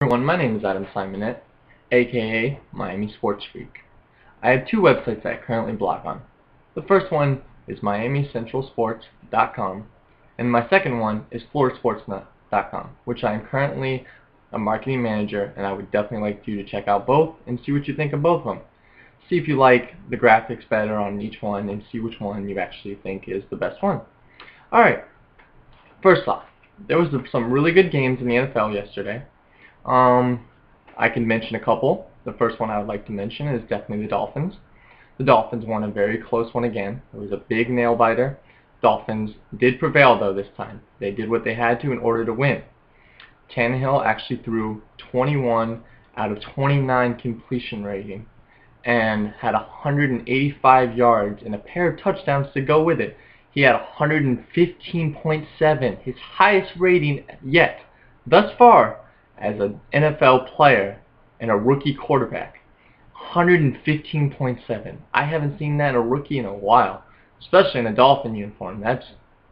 Everyone, my name is Adam Simonette, aka Miamisportsfreak. I have two websites that I currently blog on. The first one is MiamiCentralSports.com, and my second one is FloridaSportsNet.com, which I am currently a marketing manager, and I would definitely like you to check out both and see what you think of both of them. See if you like the graphics better on each one, and see which one you actually think is the best one. Alright, first off, there was some really good games in the NFL yesterday. I can mention a couple. The first one I would like to mention is definitely the Dolphins. The Dolphins won a very close one again. It was a big nail-biter. Dolphins did prevail, though, this time. They did what they had to in order to win. Tannehill actually threw 21 out of 29 completion rating and had 185 yards and a pair of touchdowns to go with it. He had 115.7, his highest rating yet, thus far, as an NFL player and a rookie quarterback. 115.7. I haven't seen that in a rookie in a while, especially in a Dolphin uniform. That's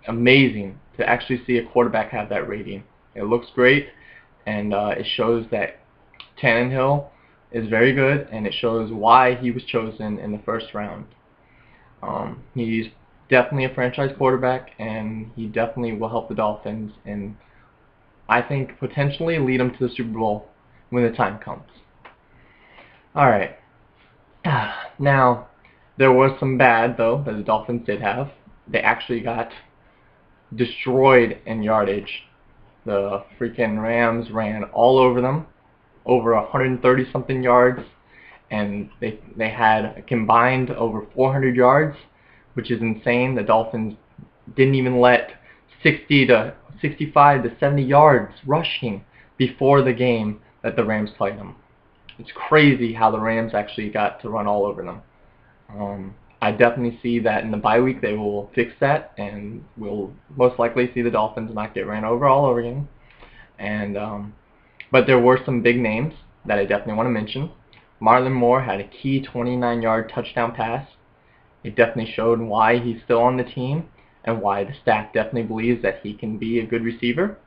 amazing to actually see a quarterback have that rating. It looks great, and it shows that Tannehill is very good, and it shows why he was chosen in the first round. He's definitely a franchise quarterback, and he definitely will help the Dolphins, and I think potentially lead them to the Super Bowl when the time comes. Alright. Now, there was some bad, though, that the Dolphins did have. They actually got destroyed in yardage. The freaking Rams ran all over them, over 130-something yards, and they had combined over 400 yards, which is insane. The Dolphins didn't even let 65 to 70 yards rushing before the game that the Rams played them. It's crazy how the Rams actually got to run all over them. I definitely see that in the bye week they will fix that, and we'll most likely see the Dolphins not get ran over all over again. But there were some big names that I definitely want to mention. Marlon Moore had a key 29-yard touchdown pass. It definitely showed why he's still on the team and why the staff definitely believes that he can be a good receiver.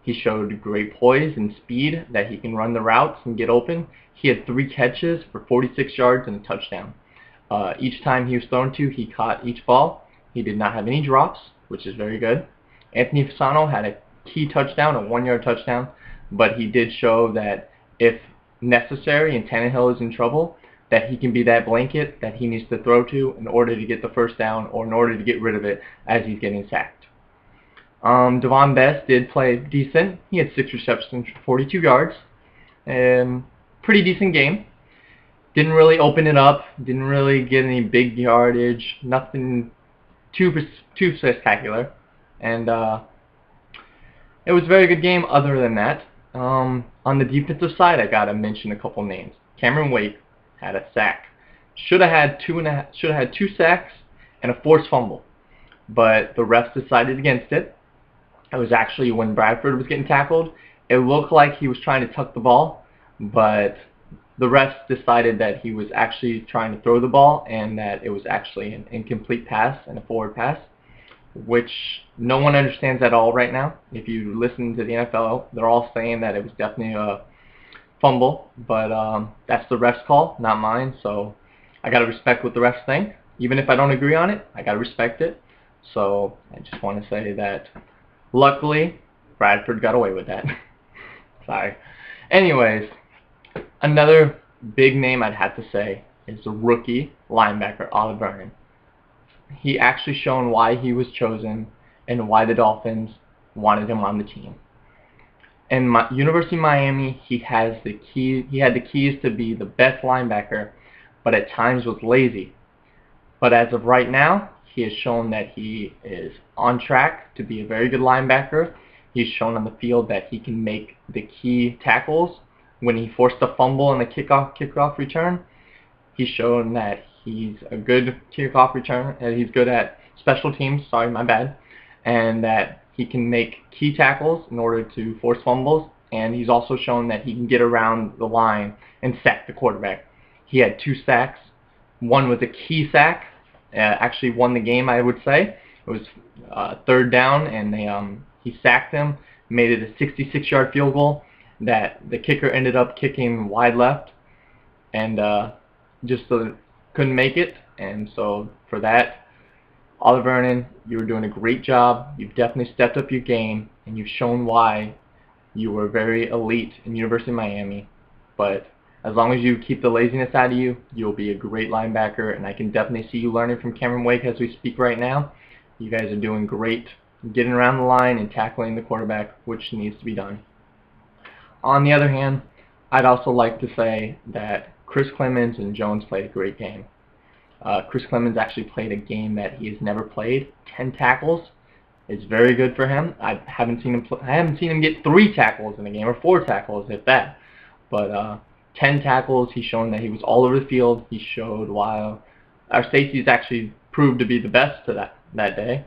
He showed great poise and speed, that he can run the routes and get open. He had 3 catches for 46 yards and a touchdown. Each time he was thrown to, he caught each ball. He did not have any drops, which is very good. Anthony Fasano had a key touchdown, a 1-yard touchdown, but he did show that if necessary and Tannehill is in trouble, that he can be that blanket that he needs to throw to in order to get the first down or in order to get rid of it as he's getting sacked. Devon Best did play decent. He had 6 receptions for 42 yards. Pretty decent game. Didn't really open it up. Didn't really get any big yardage. Nothing too spectacular. And it was a very good game other than that. On the defensive side, I gotta mention a couple names. Cameron Wake had a sack. Should have had 2 sacks and a forced fumble, but the refs decided against it. It was actually when Bradford was getting tackled. It looked like he was trying to tuck the ball, but the refs decided that he was actually trying to throw the ball and that it was actually an incomplete pass and a forward pass, which no one understands at all right now. If you listen to the NFL, they're all saying that it was definitely a fumble, but that's the ref's call, not mine, so I gotta respect what the refs think. Even if I don't agree on it, I gotta respect it. So I just want to say that luckily Bradford got away with that. Sorry. Anyways, another big name I'd have to say is the rookie linebacker Oliver Vernon. He actually shown why he was chosen and why the Dolphins wanted him on the team. In University of Miami, he had the keys to be the best linebacker, but at times was lazy. But as of right now, he has shown that he is on track to be a very good linebacker. He's shown on the field that he can make the key tackles. When he forced a fumble in the kickoff return, he's shown that he's a good kickoff return, and he's good at special teams, sorry, my bad, and that he can make key tackles in order to force fumbles, and he's also shown that he can get around the line and sack the quarterback. He had 2 sacks. One was a key sack, actually won the game, I would say. It was 3rd down, and he sacked him, made it a 66-yard field goal, that the kicker ended up kicking wide left and just couldn't make it. And so for that, Oliver Vernon, you were doing a great job. You've definitely stepped up your game, and you've shown why you were very elite in University of Miami. But as long as you keep the laziness out of you, you'll be a great linebacker, and I can definitely see you learning from Cameron Wake as we speak right now. You guys are doing great getting around the line and tackling the quarterback, which needs to be done. On the other hand, I'd also like to say that Chris Clemens and Jones played a great game. Chris Clemens actually played a game that he has never played. 10 tackles is very good for him. I haven't seen him get 3 tackles in a game, or 4 tackles if that. But 10 tackles. He's shown that he was all over the field. He showed why our safeties actually proved to be the best to that day.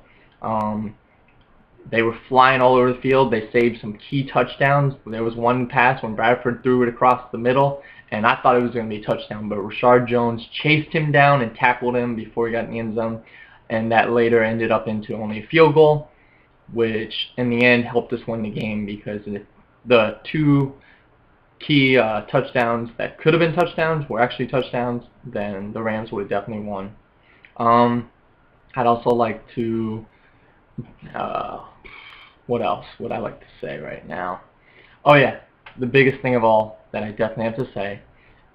They were flying all over the field. They saved some key touchdowns. There was one pass when Bradford threw it across the middle, and I thought it was going to be a touchdown, but Rashard Jones chased him down and tackled him before he got in the end zone, and that later ended up into only a field goal, which in the end helped us win the game because the 2 key touchdowns that could have been touchdowns were actually touchdowns. Then the Rams would have definitely won. I'd also like to what else would I like to say right now? Oh yeah, the biggest thing of all that I definitely have to say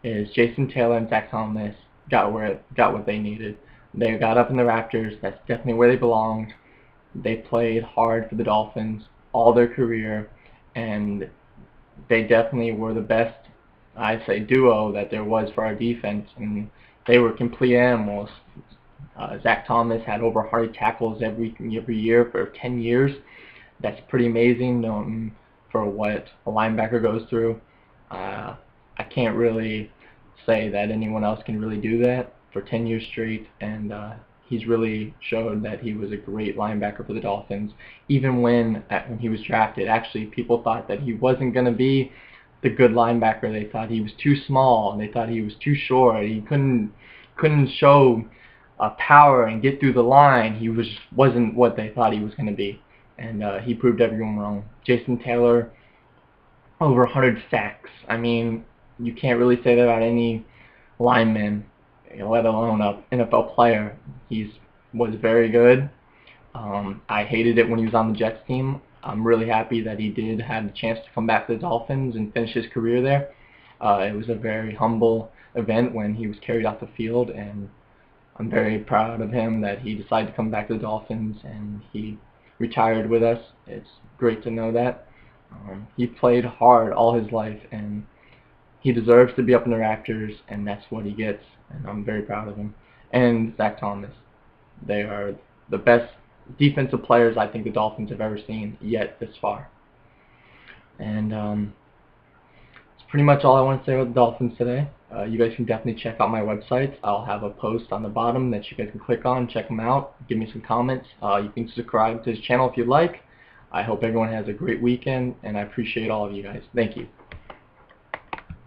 is Jason Taylor and Zach Thomas got what they needed. They got up in the Raptors. That's definitely where they belonged. They played hard for the Dolphins all their career, and they definitely were the best, I'd say, duo that there was for our defense, and they were complete animals. Zach Thomas had over 100 tackles every year for 10 years. That's pretty amazing for what a linebacker goes through. I can't really say that anyone else can really do that for 10 years straight, and he's really showed that he was a great linebacker for the Dolphins. Even when he was drafted, actually people thought that he wasn't going to be the good linebacker. They thought he was too small, and they thought he was too short. He couldn't show power and get through the line. He wasn't what they thought he was going to be. And he proved everyone wrong. Jason Taylor, over 100 sacks. I mean, you can't really say that about any lineman, let alone an NFL player. He was very good. I hated it when he was on the Jets team. I'm really happy that he did have the chance to come back to the Dolphins and finish his career there. It was a very humble event when he was carried off the field, and I'm very proud of him that he decided to come back to the Dolphins and he retired with us. It's great to know that. He played hard all his life, and he deserves to be up in the Raptors, and that's what he gets, and I'm very proud of him. And Zach Thomas. They are the best defensive players I think the Dolphins have ever seen yet this far. And that's pretty much all I want to say about the Dolphins today. You guys can definitely check out my websites. I'll have a post on the bottom that you guys can click on, check them out, give me some comments. You can subscribe to this channel if you'd like. I hope everyone has a great weekend, and I appreciate all of you guys. Thank you.